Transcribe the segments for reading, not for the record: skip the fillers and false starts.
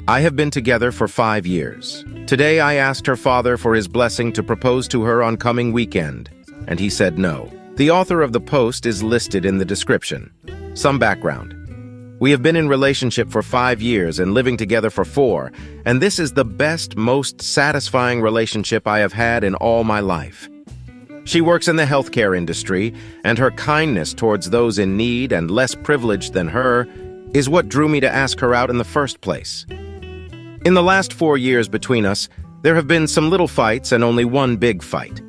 I have been together for 5 years. Today I asked her father for his blessing to propose to her on coming weekend, and he said no. The author of the post is listed in the description. Some background. We have been in relationship for 5 years and living together for 4, and this is the best, most satisfying relationship I have had in all my life. She works in the healthcare industry, and her kindness towards those in need and less privileged than her is what drew me to ask her out in the first place. In the last 4 years between us, there have been some little fights and only one big fight.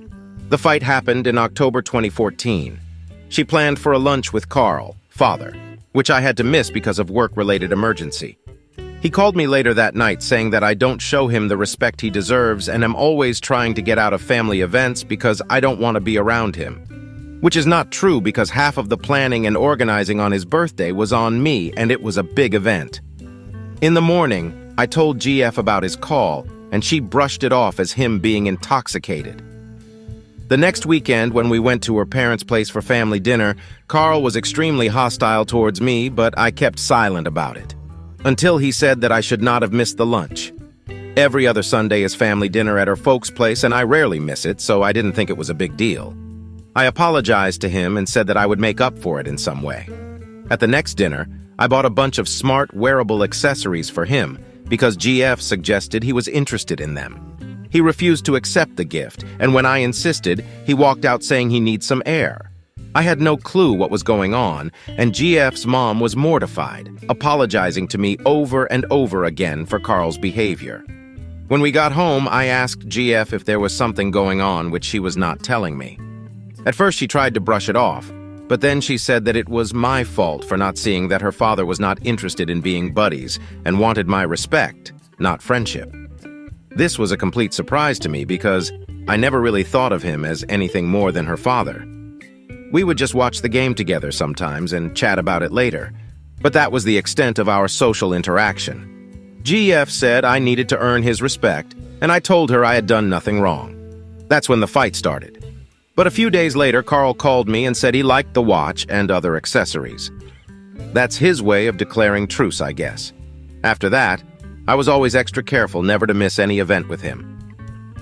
The fight happened in October 2014. She planned for a lunch with Carl, father, which I had to miss because of work-related emergency. He called me later that night saying that I don't show him the respect he deserves and am always trying to get out of family events because I don't want to be around him. Which is not true because half of the planning and organizing on his birthday was on me, and it was a big event. In the morning, I told GF about his call, and she brushed it off as him being intoxicated. The next weekend, when we went to her parents' place for family dinner, Carl was extremely hostile towards me, but I kept silent about it. Until he said that I should not have missed the lunch. Every other Sunday is family dinner at her folks' place, and I rarely miss it, so I didn't think it was a big deal. I apologized to him and said that I would make up for it in some way. At the next dinner, I bought a bunch of smart, wearable accessories for him, because GF suggested he was interested in them. He refused to accept the gift, and when I insisted, he walked out saying he needs some air. I had no clue what was going on, and GF's mom was mortified, apologizing to me over and over again for Carl's behavior. When we got home, I asked GF if there was something going on which she was not telling me. At first, she tried to brush it off, but then she said that it was my fault for not seeing that her father was not interested in being buddies and wanted my respect, not friendship. This was a complete surprise to me because I never really thought of him as anything more than her father. We would just watch the game together sometimes and chat about it later, but that was the extent of our social interaction. GF said I needed to earn his respect, and I told her I had done nothing wrong. That's when the fight started. But a few days later, Carl called me and said he liked the watch and other accessories. That's his way of declaring truce, I guess. After that, I was always extra careful never to miss any event with him.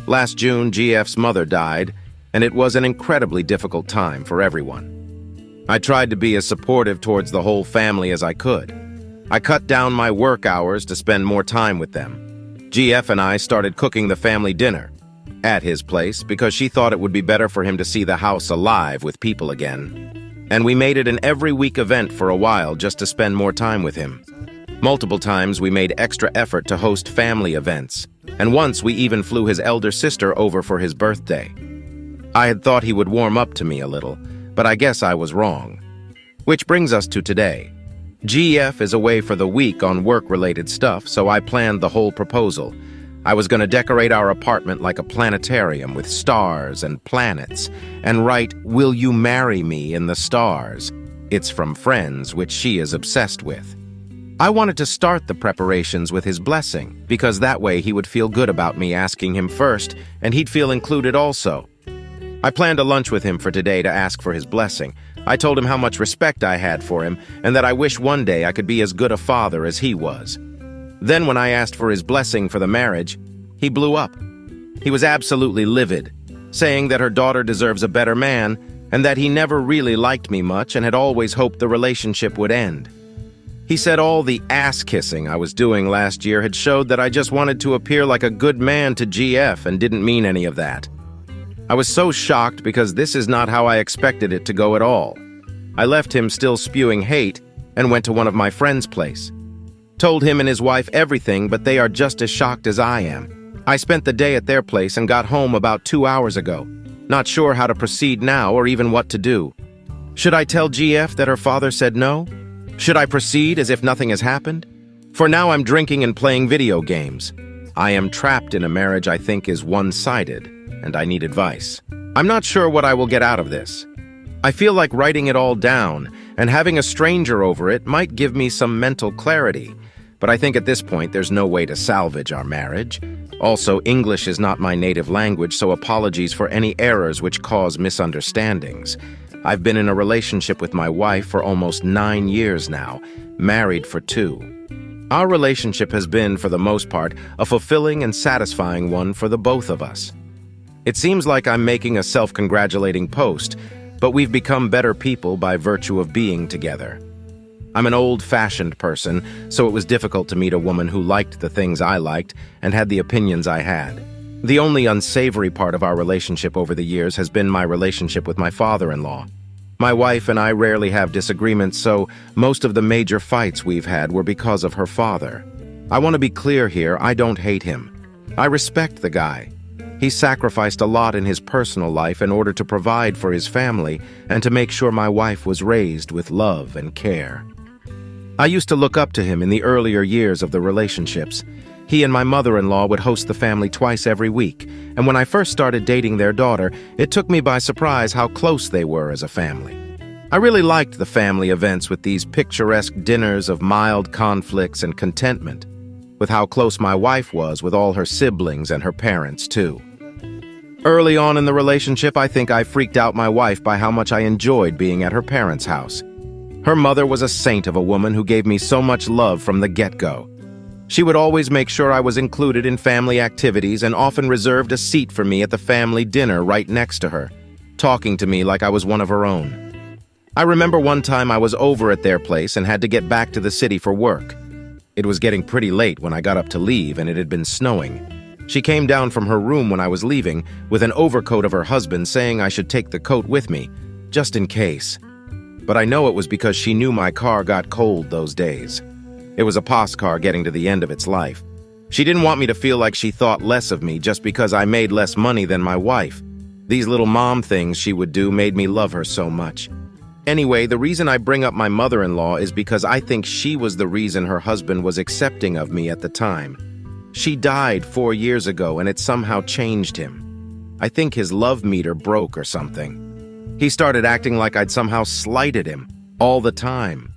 Last June, GF's mother died, and it was an incredibly difficult time for everyone. I tried to be as supportive towards the whole family as I could. I cut down my work hours to spend more time with them. GF and I started cooking the family dinner at his place because she thought it would be better for him to see the house alive with people again. And we made it an every-week event for a while just to spend more time with him. Multiple times we made extra effort to host family events, and once we even flew his elder sister over for his birthday. I had thought he would warm up to me a little, but I guess I was wrong. Which brings us to today. GF is away for the week on work-related stuff, so I planned the whole proposal. I was going to decorate our apartment like a planetarium with stars and planets, and write, "Will you marry me?" in the stars. It's from Friends, which she is obsessed with. I wanted to start the preparations with his blessing, because that way he would feel good about me asking him first, and he'd feel included also. I planned a lunch with him for today to ask for his blessing. I told him how much respect I had for him, and that I wish one day I could be as good a father as he was. Then when I asked for his blessing for the marriage, he blew up. He was absolutely livid, saying that her daughter deserves a better man, and that he never really liked me much and had always hoped the relationship would end. He said all the ass-kissing I was doing last year had showed that I just wanted to appear like a good man to GF and didn't mean any of that. I was so shocked because this is not how I expected it to go at all. I left him still spewing hate and went to one of my friends' place. Told him and his wife everything, but they are just as shocked as I am. I spent the day at their place and got home about 2 hours ago. Not sure how to proceed now or even what to do. Should I tell GF that her father said no? Should I proceed as if nothing has happened? For now I'm drinking and playing video games. I am trapped in a marriage I think is one-sided, and I need advice. I'm not sure what I will get out of this. I feel like writing it all down, and having a stranger over it might give me some mental clarity. But I think at this point there's no way to salvage our marriage. Also, English is not my native language, so apologies for any errors which cause misunderstandings. I've been in a relationship with my wife for almost 9 years now, married for 2. Our relationship has been, for the most part, a fulfilling and satisfying one for the both of us. It seems like I'm making a self-congratulating post, but we've become better people by virtue of being together. I'm an old-fashioned person, so it was difficult to meet a woman who liked the things I liked and had the opinions I had. The only unsavory part of our relationship over the years has been my relationship with my father-in-law. My wife and I rarely have disagreements, so most of the major fights we've had were because of her father. I want to be clear here, I don't hate him. I respect the guy. He sacrificed a lot in his personal life in order to provide for his family and to make sure my wife was raised with love and care. I used to look up to him in the earlier years of the relationships. He and my mother-in-law would host the family twice every week, and when I first started dating their daughter, it took me by surprise how close they were as a family. I really liked the family events with these picturesque dinners of mild conflicts and contentment, with how close my wife was with all her siblings and her parents, too. Early on in the relationship, I think I freaked out my wife by how much I enjoyed being at her parents' house. Her mother was a saint of a woman who gave me so much love from the get-go. She would always make sure I was included in family activities and often reserved a seat for me at the family dinner right next to her, talking to me like I was one of her own. I remember one time I was over at their place and had to get back to the city for work. It was getting pretty late when I got up to leave and it had been snowing. She came down from her room when I was leaving with an overcoat of her husband saying I should take the coat with me, just in case. But I know it was because she knew my car got cold those days. It was a POS car getting to the end of its life. She didn't want me to feel like she thought less of me just because I made less money than my wife. These little mom things she would do made me love her so much. Anyway, the reason I bring up my mother-in-law is because I think she was the reason her husband was accepting of me at the time. She died 4 years ago and it somehow changed him. I think his love meter broke or something. He started acting like I'd somehow slighted him, all the time.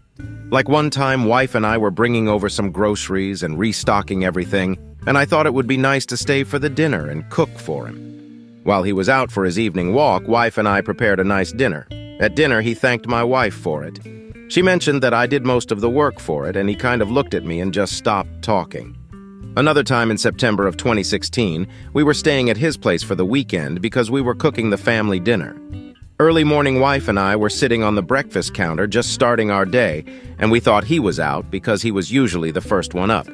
Like one time, wife and I were bringing over some groceries and restocking everything, and I thought it would be nice to stay for the dinner and cook for him. While he was out for his evening walk, wife and I prepared a nice dinner. At dinner, he thanked my wife for it. She mentioned that I did most of the work for it, and he kind of looked at me and just stopped talking. Another time in September of 2016, we were staying at his place for the weekend because we were cooking the family dinner. Early morning, wife and I were sitting on the breakfast counter just starting our day, and we thought he was out because he was usually the first one up.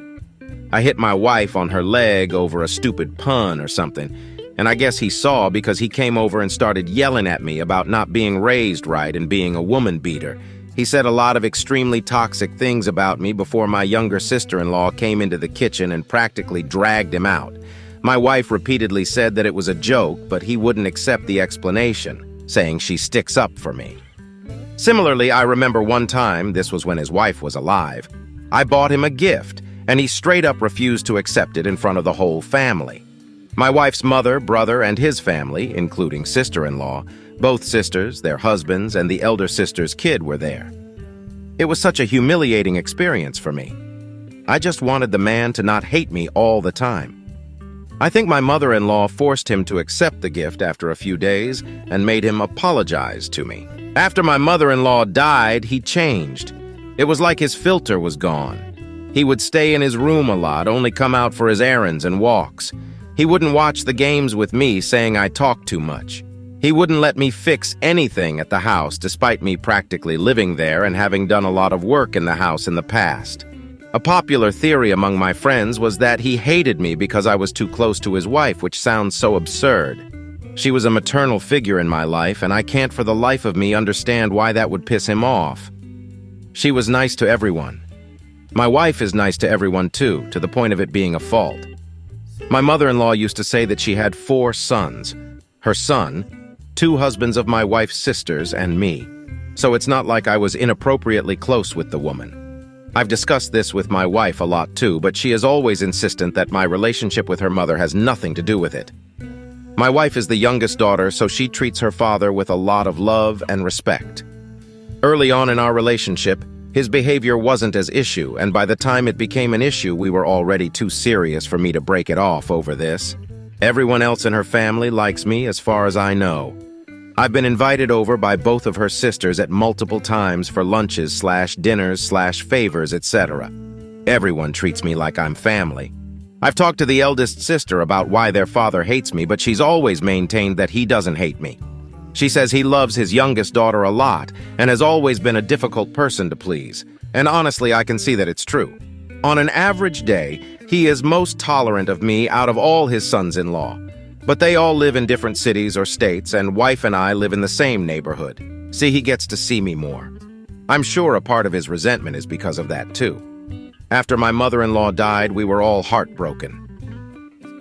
I hit my wife on her leg over a stupid pun or something, and I guess he saw because he came over and started yelling at me about not being raised right and being a woman beater. He said a lot of extremely toxic things about me before my younger sister-in-law came into the kitchen and practically dragged him out. My wife repeatedly said that it was a joke, but he wouldn't accept the explanation, saying she sticks up for me. Similarly, I remember one time, this was when his wife was alive, I bought him a gift, and he straight up refused to accept it in front of the whole family. My wife's mother, brother, and his family, including sister-in-law, both sisters, their husbands, and the elder sister's kid were there. It was such a humiliating experience for me. I just wanted the man to not hate me all the time. I think my mother-in-law forced him to accept the gift after a few days and made him apologize to me. After my mother-in-law died, he changed. It was like his filter was gone. He would stay in his room a lot, only come out for his errands and walks. He wouldn't watch the games with me, saying I talked too much. He wouldn't let me fix anything at the house, despite me practically living there and having done a lot of work in the house in the past. A popular theory among my friends was that he hated me because I was too close to his wife, which sounds so absurd. She was a maternal figure in my life, and I can't for the life of me understand why that would piss him off. She was nice to everyone. My wife is nice to everyone too, to the point of it being a fault. My mother-in-law used to say that she had 4 sons. Her son, 2 husbands of my wife's sisters, and me. So it's not like I was inappropriately close with the woman. I've discussed this with my wife a lot too, but she is always insistent that my relationship with her mother has nothing to do with it. My wife is the youngest daughter, so she treats her father with a lot of love and respect. Early on in our relationship, his behavior wasn't as issue, and by the time it became an issue, we were already too serious for me to break it off over this. Everyone else in her family likes me as far as I know. I've been invited over by both of her sisters at multiple times for lunches/dinners/favors, etc. Everyone treats me like I'm family. I've talked to the eldest sister about why their father hates me, but she's always maintained that he doesn't hate me. She says he loves his youngest daughter a lot and has always been a difficult person to please. And honestly, I can see that it's true. On an average day, he is most tolerant of me out of all his sons-in-law. But they all live in different cities or states, and wife and I live in the same neighborhood. See, he gets to see me more. I'm sure a part of his resentment is because of that, too. After my mother-in-law died, we were all heartbroken.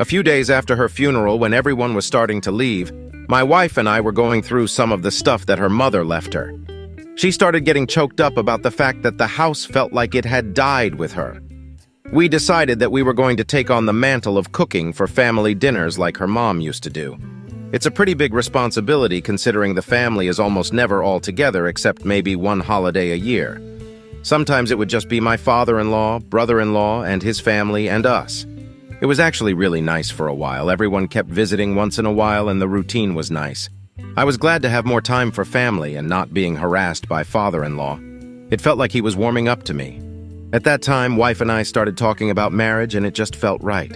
A few days after her funeral, when everyone was starting to leave, my wife and I were going through some of the stuff that her mother left her. She started getting choked up about the fact that the house felt like it had died with her. We decided that we were going to take on the mantle of cooking for family dinners like her mom used to do. It's a pretty big responsibility considering the family is almost never all together except maybe one holiday a year. Sometimes it would just be my father-in-law, brother-in-law, and his family and us. It was actually really nice for a while. Everyone kept visiting once in a while and the routine was nice. I was glad to have more time for family and not being harassed by father-in-law. It felt like he was warming up to me. At that time, wife and I started talking about marriage and it just felt right.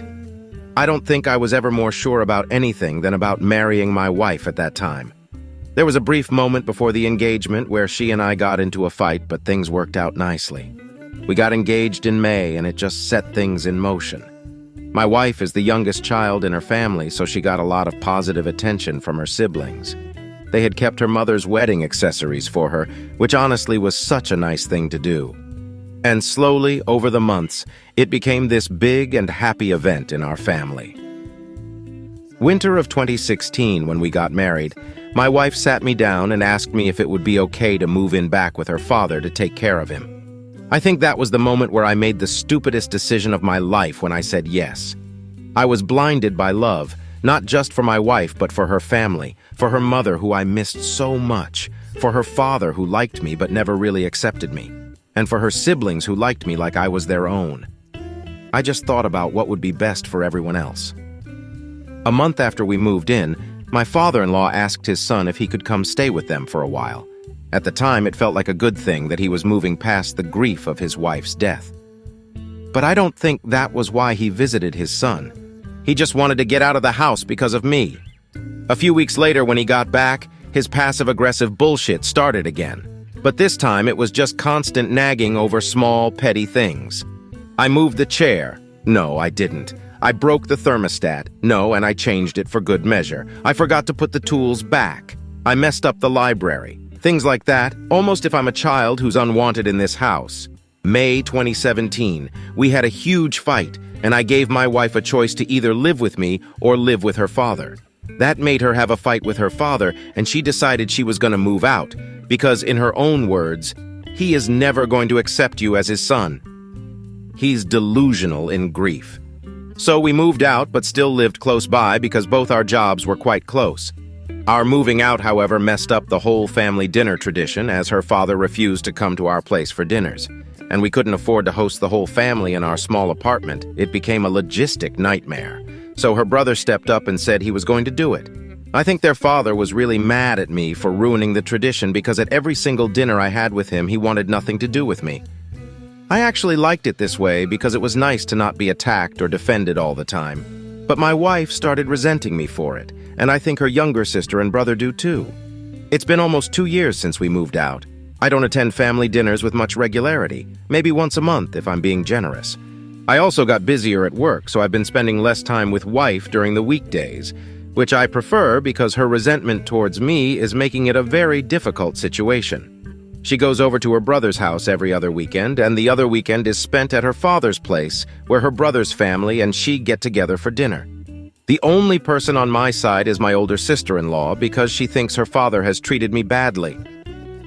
I don't think I was ever more sure about anything than about marrying my wife at that time. There was a brief moment before the engagement where she and I got into a fight, but things worked out nicely. We got engaged in May and it just set things in motion. My wife is the youngest child in her family, so she got a lot of positive attention from her siblings. They had kept her mother's wedding accessories for her, which honestly was such a nice thing to do. And slowly, over the months, it became this big and happy event in our family. Winter of 2016, when we got married, my wife sat me down and asked me if it would be okay to move in back with her father to take care of him. I think that was the moment where I made the stupidest decision of my life when I said yes. I was blinded by love, not just for my wife but for her family, for her mother who I missed so much, for her father who liked me but never really accepted me, and for her siblings who liked me like I was their own. I just thought about what would be best for everyone else. A month after we moved in, my father-in-law asked his son if he could come stay with them for a while. At the time, it felt like a good thing that he was moving past the grief of his wife's death. But I don't think that was why he visited his son. He just wanted to get out of the house because of me. A few weeks later, when he got back, his passive-aggressive bullshit started again. But this time, it was just constant nagging over small, petty things. I moved the chair. No, I didn't. I broke the thermostat. No, and I changed it for good measure. I forgot to put the tools back. I messed up the library. Things like that, almost if I'm a child who's unwanted in this house. May 2017, we had a huge fight, and I gave my wife a choice to either live with me or live with her father. That made her have a fight with her father, and she decided she was going to move out, because in her own words, he is never going to accept you as his son. He's delusional in grief. So we moved out, but still lived close by because both our jobs were quite close. Our moving out, however, messed up the whole family dinner tradition as her father refused to come to our place for dinners. And we couldn't afford to host the whole family in our small apartment. It became a logistic nightmare. So her brother stepped up and said he was going to do it. I think their father was really mad at me for ruining the tradition because at every single dinner I had with him, he wanted nothing to do with me. I actually liked it this way because it was nice to not be attacked or defended all the time. But my wife started resenting me for it, and I think her younger sister and brother do too. It's been almost 2 years since we moved out. I don't attend family dinners with much regularity, maybe once a month if I'm being generous. I also got busier at work, so I've been spending less time with wife during the weekdays, which I prefer because her resentment towards me is making it a very difficult situation. She goes over to her brother's house every other weekend, and the other weekend is spent at her father's place, where her brother's family and she get together for dinner. The only person on my side is my older sister-in-law because she thinks her father has treated me badly.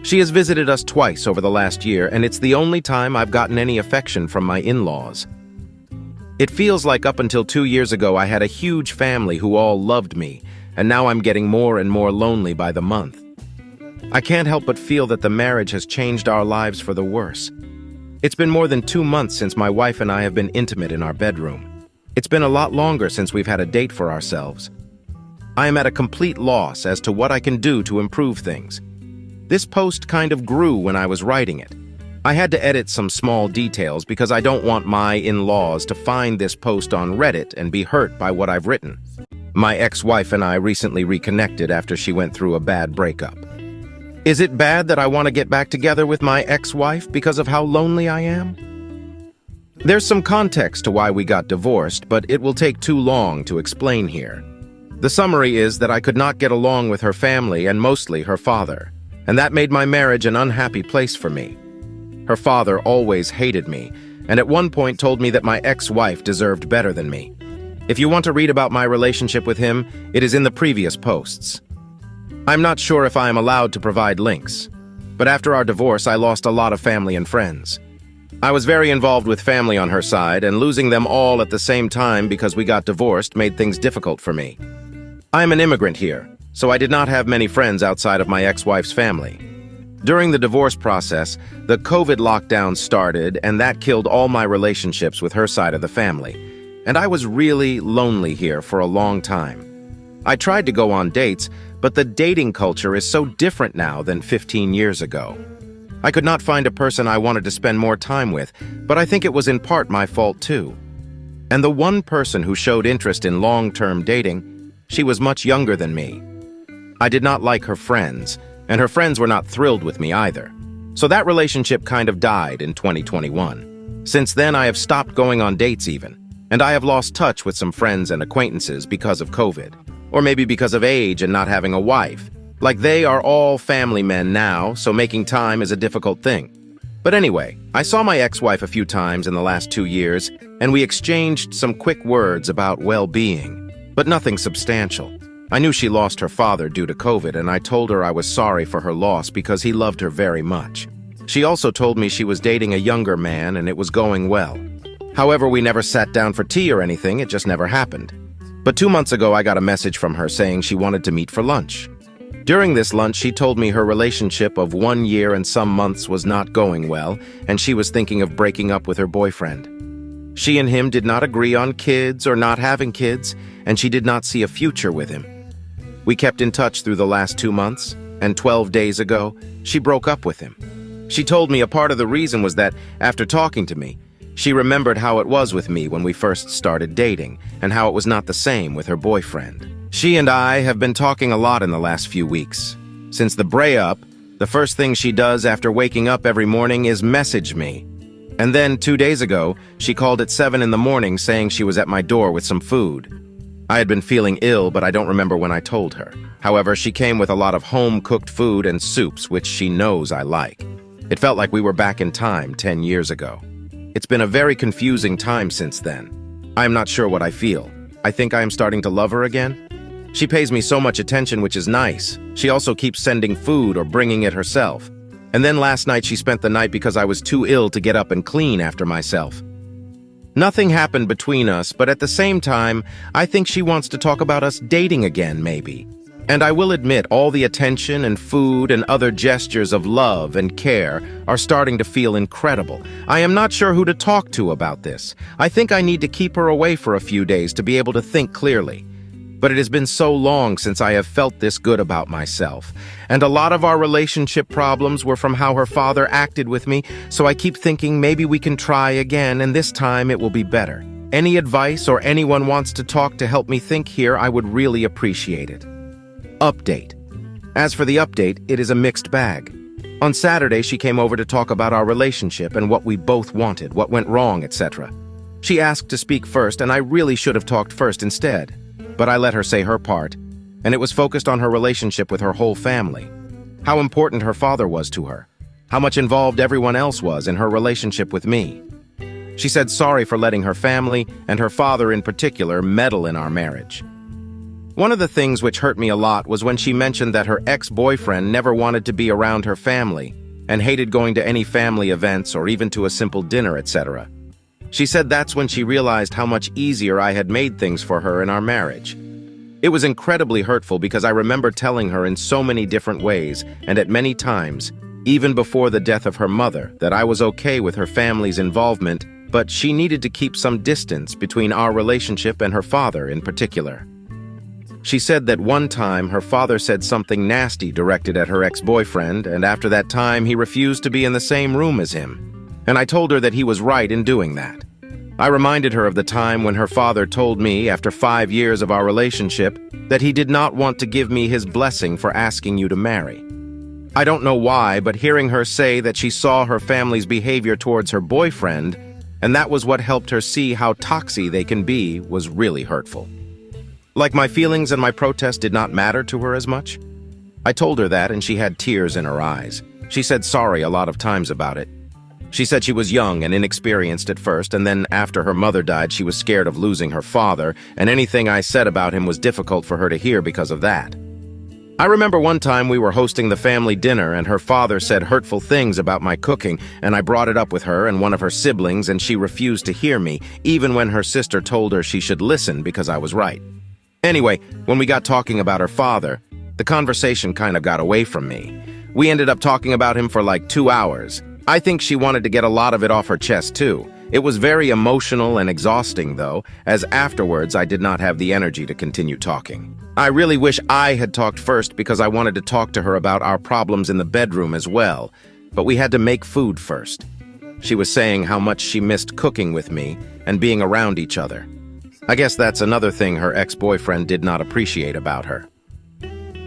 She has visited us twice over the last year, and it's the only time I've gotten any affection from my in-laws. It feels like up until 2 years ago I had a huge family who all loved me, and now I'm getting more and more lonely by the month. I can't help but feel that the marriage has changed our lives for the worse. It's been more than 2 months since my wife and I have been intimate in our bedroom. It's been a lot longer since we've had a date for ourselves. I am at a complete loss as to what I can do to improve things. This post kind of grew when I was writing it. I had to edit some small details because I don't want my in-laws to find this post on Reddit and be hurt by what I've written. My ex-wife and I recently reconnected after she went through a bad breakup. Is it bad that I want to get back together with my ex-wife because of how lonely I am? There's some context to why we got divorced, but it will take too long to explain here. The summary is that I could not get along with her family and mostly her father, and that made my marriage an unhappy place for me. Her father always hated me, and at one point told me that my ex-wife deserved better than me. If you want to read about my relationship with him, it is in the previous posts. I'm not sure if I am allowed to provide links, but after our divorce, I lost a lot of family and friends. I was very involved with family on her side, and losing them all at the same time because we got divorced made things difficult for me. I am an immigrant here, so I did not have many friends outside of my ex-wife's family. During the divorce process, the COVID lockdown started, and that killed all my relationships with her side of the family. And I was really lonely here for a long time. I tried to go on dates, but the dating culture is so different now than 15 years ago. I could not find a person I wanted to spend more time with, but I think it was in part my fault too. And the one person who showed interest in long-term dating, she was much younger than me. I did not like her friends, and her friends were not thrilled with me either. So that relationship kind of died in 2021. Since then, I have stopped going on dates even, and I have lost touch with some friends and acquaintances because of COVID, or maybe because of age and not having a wife. Like, they are all family men now, so making time is a difficult thing. But anyway, I saw my ex-wife a few times in the last 2 years, and we exchanged some quick words about well-being, but nothing substantial. I knew she lost her father due to COVID, and I told her I was sorry for her loss because he loved her very much. She also told me she was dating a younger man and it was going well. However, we never sat down for tea or anything, it just never happened. But 2 months ago, I got a message from her saying she wanted to meet for lunch. During this lunch, she told me her relationship of 1 year and some months was not going well, and she was thinking of breaking up with her boyfriend. She and him did not agree on kids or not having kids, and she did not see a future with him. We kept in touch through the last 2 months, and 12 days ago, she broke up with him. She told me a part of the reason was that, after talking to me, she remembered how it was with me when we first started dating, and how it was not the same with her boyfriend. She and I have been talking a lot in the last few weeks. Since the breakup, the first thing she does after waking up every morning is message me. And then 2 days ago, she called at 7 in the morning saying she was at my door with some food. I had been feeling ill, but I don't remember when I told her. However, she came with a lot of home-cooked food and soups, which she knows I like. It felt like we were back in time 10 years ago. It's been a very confusing time since then. I am not sure what I feel. I think I am starting to love her again. She pays me so much attention, which is nice. She also keeps sending food or bringing it herself. And then last night she spent the night because I was too ill to get up and clean after myself. Nothing happened between us, but at the same time, I think she wants to talk about us dating again, maybe. And I will admit, all the attention and food and other gestures of love and care are starting to feel incredible. I am not sure who to talk to about this. I think I need to keep her away for a few days to be able to think clearly. But it has been so long since I have felt this good about myself. And a lot of our relationship problems were from how her father acted with me, so I keep thinking maybe we can try again, and this time it will be better. Any advice or anyone wants to talk to help me think here, I would really appreciate it. Update. As for the update, it is a mixed bag. On Saturday, she came over to talk about our relationship and what we both wanted, what went wrong, etc. She asked to speak first, and I really should have talked first instead. But I let her say her part, and it was focused on her relationship with her whole family, how important her father was to her, how much involved everyone else was in her relationship with me. She said sorry for letting her family, and her father in particular, meddle in our marriage. One of the things which hurt me a lot was when she mentioned that her ex-boyfriend never wanted to be around her family and hated going to any family events or even to a simple dinner, etc. She said that's when she realized how much easier I had made things for her in our marriage. It was incredibly hurtful because I remember telling her in so many different ways and at many times, even before the death of her mother, that I was okay with her family's involvement, but she needed to keep some distance between our relationship and her father in particular. She said that one time her father said something nasty directed at her ex-boyfriend, and after that time he refused to be in the same room as him. And I told her that he was right in doing that. I reminded her of the time when her father told me, after 5 years of our relationship, that he did not want to give me his blessing for asking you to marry. I don't know why, but hearing her say that she saw her family's behavior towards her boyfriend, and that was what helped her see how toxic they can be, was really hurtful. Like my feelings and my protest did not matter to her as much. I told her that, and she had tears in her eyes. She said sorry a lot of times about it. She said she was young and inexperienced at first, and then after her mother died, she was scared of losing her father, and anything I said about him was difficult for her to hear because of that. I remember one time we were hosting the family dinner, and her father said hurtful things about my cooking, and I brought it up with her and one of her siblings, and she refused to hear me, even when her sister told her she should listen because I was right. Anyway, when we got talking about her father, the conversation kind of got away from me. We ended up talking about him for like 2 hours. I think she wanted to get a lot of it off her chest too. It was very emotional and exhausting though, as afterwards I did not have the energy to continue talking. I really wish I had talked first because I wanted to talk to her about our problems in the bedroom as well, but we had to make food first. She was saying how much she missed cooking with me and being around each other. I guess that's another thing her ex-boyfriend did not appreciate about her.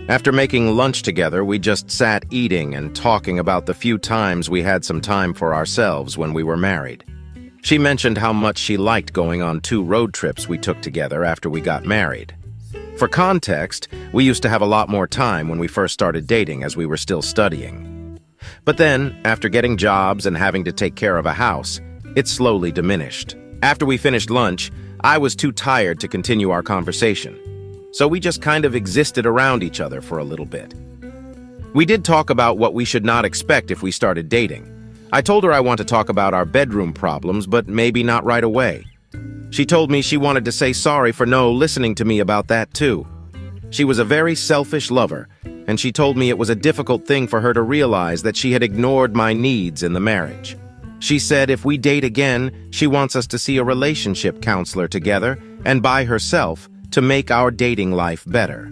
After making lunch together, we just sat eating and talking about the few times we had some time for ourselves when we were married. She mentioned how much she liked going on 2 road trips we took together after we got married. For context, we used to have a lot more time when we first started dating as we were still studying. But then, after getting jobs and having to take care of a house, it slowly diminished. After we finished lunch, I was too tired to continue our conversation, so we just kind of existed around each other for a little bit. We did talk about what we should not expect if we started dating. I told her I want to talk about our bedroom problems, but maybe not right away. She told me she wanted to say sorry for no listening to me about that too. She was a very selfish lover, and she told me it was a difficult thing for her to realize that she had ignored my needs in the marriage. She said if we date again, she wants us to see a relationship counselor together and by herself to make our dating life better.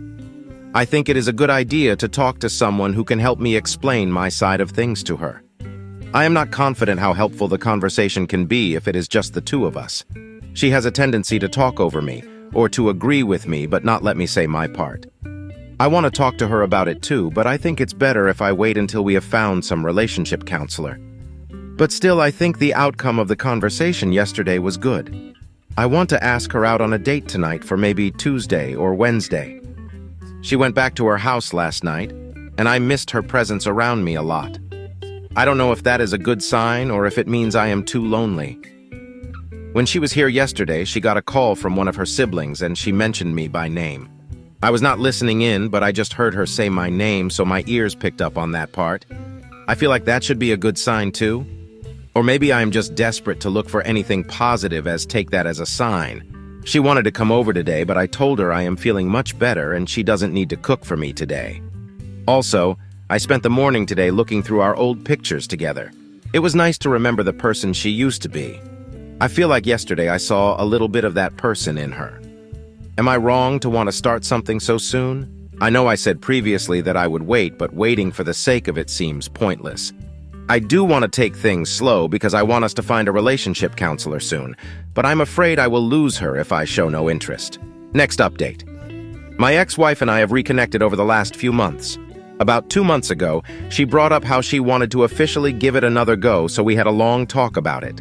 I think it is a good idea to talk to someone who can help me explain my side of things to her. I am not confident how helpful the conversation can be if it is just the two of us. She has a tendency to talk over me or to agree with me but not let me say my part. I want to talk to her about it too, but I think it's better if I wait until we have found some relationship counselor. But still, I think the outcome of the conversation yesterday was good. I want to ask her out on a date tonight for maybe Tuesday or Wednesday. She went back to her house last night, and I missed her presence around me a lot. I don't know if that is a good sign or if it means I am too lonely. When she was here yesterday, she got a call from one of her siblings and she mentioned me by name. I was not listening in, but I just heard her say my name, so my ears picked up on that part. I feel like that should be a good sign too. Or maybe I am just desperate to look for anything positive as take that as a sign. She wanted to come over today, but I told her I am feeling much better and she doesn't need to cook for me today. Also, I spent the morning today looking through our old pictures together. It was nice to remember the person she used to be. I feel like yesterday I saw a little bit of that person in her. Am I wrong to want to start something so soon? I know I said previously that I would wait, but waiting for the sake of it seems pointless. I do want to take things slow because I want us to find a relationship counselor soon, but I'm afraid I will lose her if I show no interest. Next update. My ex-wife and I have reconnected over the last few months. About 2 months ago, she brought up how she wanted to officially give it another go, so we had a long talk about it.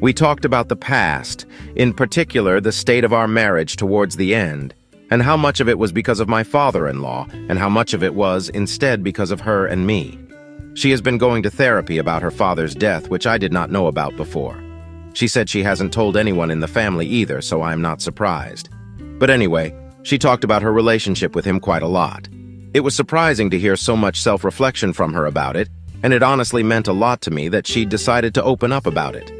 We talked about the past, in particular the state of our marriage towards the end, and how much of it was because of my father-in-law, and how much of it was instead because of her and me. She has been going to therapy about her father's death, which I did not know about before. She said she hasn't told anyone in the family either, so I'm not surprised. But anyway, she talked about her relationship with him quite a lot. It was surprising to hear so much self-reflection from her about it, and it honestly meant a lot to me that she decided to open up about it.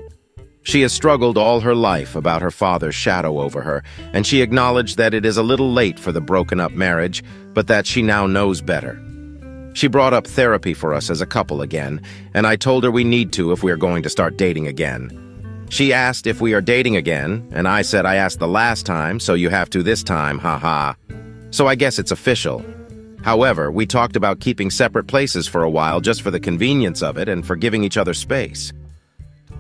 She has struggled all her life about her father's shadow over her, and she acknowledged that it is a little late for the broken-up marriage, but that she now knows better. She brought up therapy for us as a couple again, and I told her we need to if we are going to start dating again. She asked if we are dating again, and I said I asked the last time, so you have to this time, haha. so I guess it's official. However, we talked about keeping separate places for a while just for the convenience of it and for giving each other space.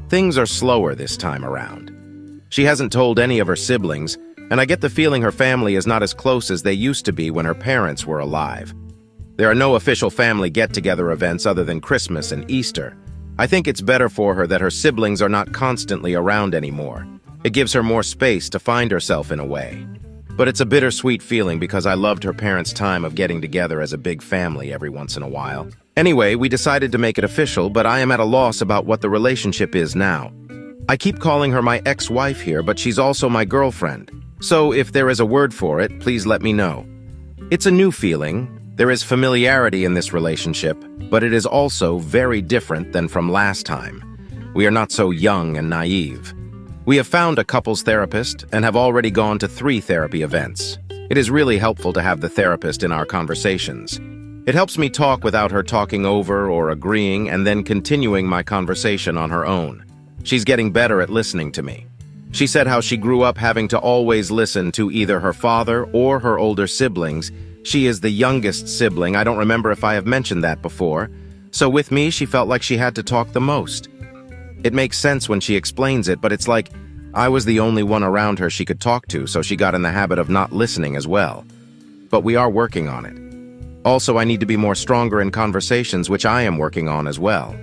Things are slower this time around. She hasn't told any of her siblings, and I get the feeling her family is not as close as they used to be when her parents were alive. There are no official family get-together events other than Christmas and Easter. I think it's better for her that her siblings are not constantly around anymore. It gives her more space to find herself in a way. But it's a bittersweet feeling because I loved her parents' time of getting together as a big family every once in a while. Anyway, we decided to make it official, but I am at a loss about what the relationship is now. I keep calling her my ex-wife here, but she's also my girlfriend. So if there is a word for it, please let me know. It's a new feeling. There is familiarity in this relationship, but it is also very different than from last time. We are not so young and naive. We have found a couples therapist and have already gone to 3 therapy events. It is really helpful to have the therapist in our conversations. It helps me talk without her talking over or agreeing and then continuing my conversation on her own. She's getting better at listening to me. She said how she grew up having to always listen to either her father or her older siblings. She is the youngest sibling. I don't remember if I have mentioned that before. So with me, she felt like she had to talk the most. It makes sense when she explains it, but it's like I was the only one around her she could talk to, so she got in the habit of not listening as well. But we are working on it. Also, I need to be more stronger in conversations, which I am working on as well.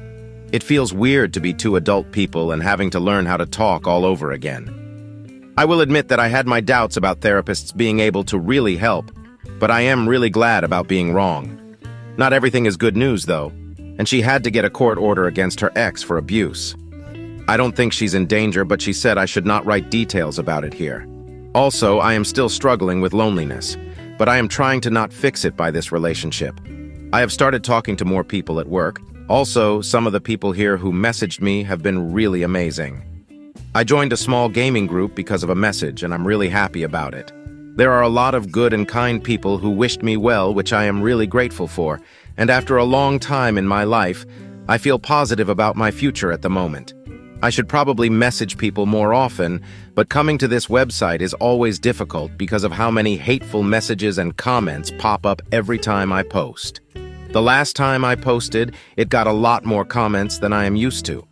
It feels weird to be 2 adult people and having to learn how to talk all over again. I will admit that I had my doubts about therapists being able to really help, but I am really glad about being wrong. Not everything is good news, though, and she had to get a court order against her ex for abuse. I don't think she's in danger, but she said I should not write details about it here. Also, I am still struggling with loneliness, but I am trying to not fix it by this relationship. I have started talking to more people at work. Also, some of the people here who messaged me have been really amazing. I joined a small gaming group because of a message, and I'm really happy about it. There are a lot of good and kind people who wished me well, which I am really grateful for, and after a long time in my life, I feel positive about my future at the moment. I should probably message people more often, but coming to this website is always difficult because of how many hateful messages and comments pop up every time I post. The last time I posted, it got a lot more comments than I am used to.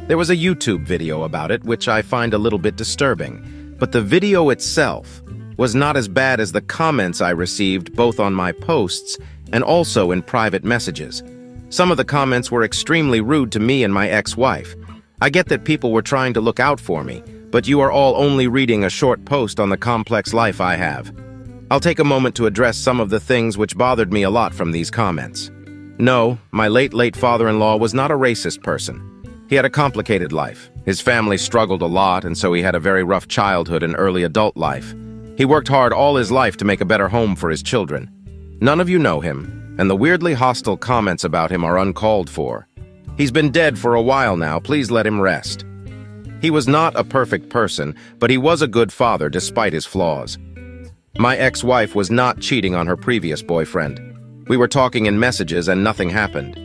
There was a YouTube video about it, which I find a little bit disturbing, but the video itself was not as bad as the comments I received both on my posts and also in private messages. Some of the comments were extremely rude to me and my ex-wife. I get that people were trying to look out for me, but you are all only reading a short post on the complex life I have. I'll take a moment to address some of the things which bothered me a lot from these comments. No, my late father-in-law was not a racist person. He had a complicated life. His family struggled a lot, and so he had a very rough childhood and early adult life. He worked hard all his life to make a better home for his children. None of you know him, and the weirdly hostile comments about him are uncalled for. He's been dead for a while now. Please let him rest. He was not a perfect person, but he was a good father despite his flaws. My ex-wife was not cheating on her previous boyfriend. We were talking in messages and nothing happened.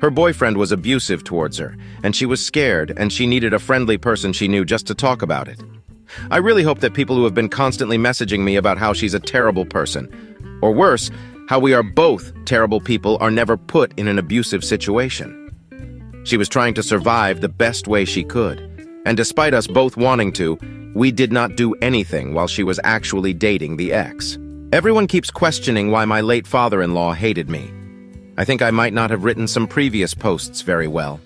Her boyfriend was abusive towards her, and she was scared, and she needed a friendly person she knew just to talk about it. I really hope that people who have been constantly messaging me about how she's a terrible person, or worse, how we are both terrible people, are never put in an abusive situation. She was trying to survive the best way she could, and despite us both wanting to, we did not do anything while she was actually dating the ex. Everyone keeps questioning why my late father-in-law hated me. I think I might not have written some previous posts very well.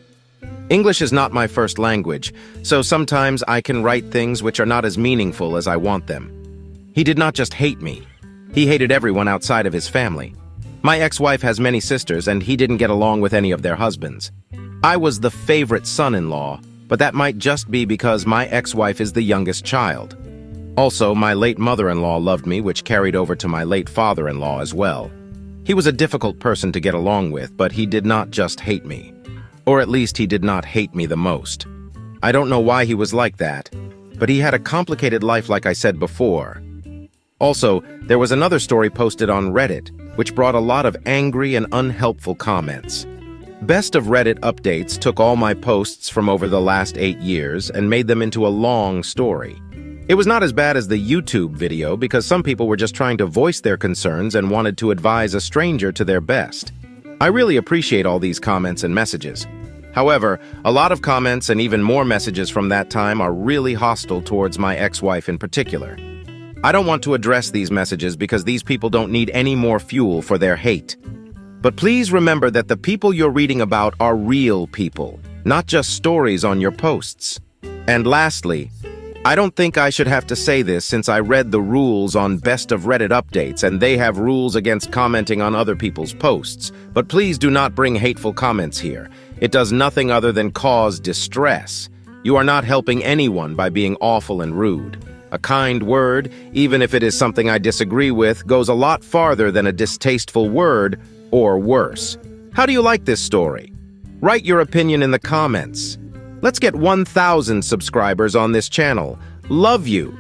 English is not my first language, so sometimes I can write things which are not as meaningful as I want them. He did not just hate me. He hated everyone outside of his family. My ex-wife has many sisters, and he didn't get along with any of their husbands. I was the favorite son-in-law, but that might just be because my ex-wife is the youngest child. Also, my late mother-in-law loved me, which carried over to my late father-in-law as well. He was a difficult person to get along with, but he did not just hate me. Or at least he did not hate me the most. I don't know why he was like that, but he had a complicated life like I said before. Also, there was another story posted on Reddit, which brought a lot of angry and unhelpful comments. Best of Reddit updates took all my posts from over the last 8 years and made them into a long story. It was not as bad as the YouTube video because some people were just trying to voice their concerns and wanted to advise a stranger to their best. I really appreciate all these comments and messages. However, a lot of comments and even more messages from that time are really hostile towards my ex-wife in particular. I don't want to address these messages because these people don't need any more fuel for their hate. But please remember that the people you're reading about are real people, not just stories on your posts. And lastly, I don't think I should have to say this since I read the rules on Best of Reddit updates and they have rules against commenting on other people's posts. But please do not bring hateful comments here. It does nothing other than cause distress. You are not helping anyone by being awful and rude. A kind word, even if it is something I disagree with, goes a lot farther than a distasteful word, or worse. How do you like this story? Write your opinion in the comments. Let's get 1,000 subscribers on this channel. Love you!